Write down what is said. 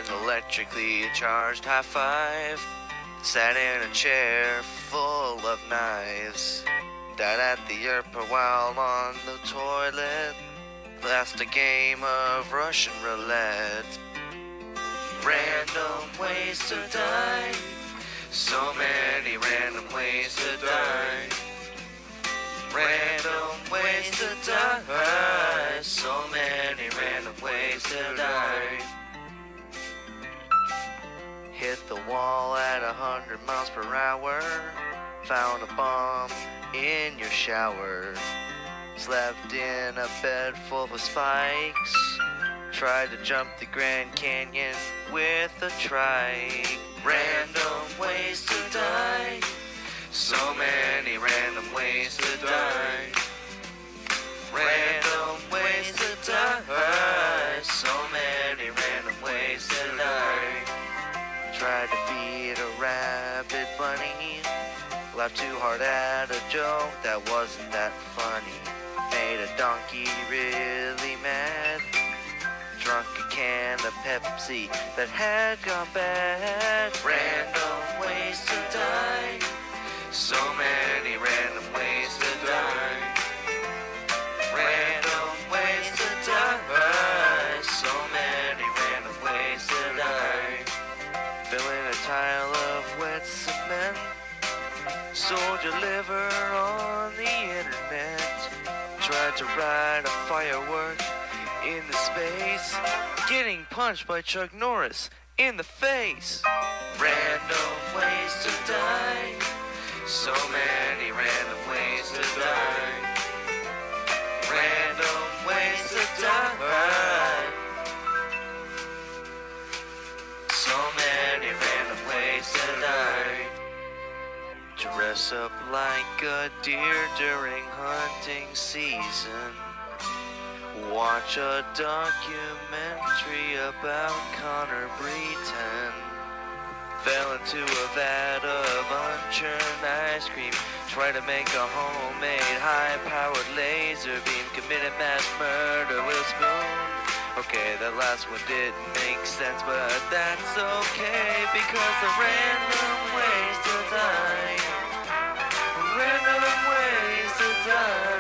electrically charged high five. Sat in a chair full of knives. Died at the airport while on the toilet. Last a game of Russian roulette. Random ways to die. So many random ways to die. Random ways to die. So many random ways to die. Hit the wall at 100 miles per hour. Found a bomb in your shower. Slept in a bed full of spikes. Tried to jump the Grand Canyon with a trike. Random ways to die. So many random ways to die. Random ways to die. So many random ways to die. Tried to feed a rabid bunny. Laughed too hard at a joke that wasn't that funny. Made a donkey really mad. Drunk a can of Pepsi that had gone bad. Random ways to die. So many random ways to die. Random ways to die. So many random ways to die. Filling a tile of wet cement. Sold your liver on the internet. Tried to ride a firework in the space. Getting punched by Chuck Norris in the face. Random ways to die. So many random ways to die. Random ways to die. So many random ways to die. Dress up like a deer during hunting season. Watch a documentary about Connor Breton. Fell into a vat of unchurned ice cream. Tried to make a homemade high-powered laser beam. Committed mass murder with a spoon. Okay, that last one didn't make sense, but that's okay, because the random ways to die. Random ways to die.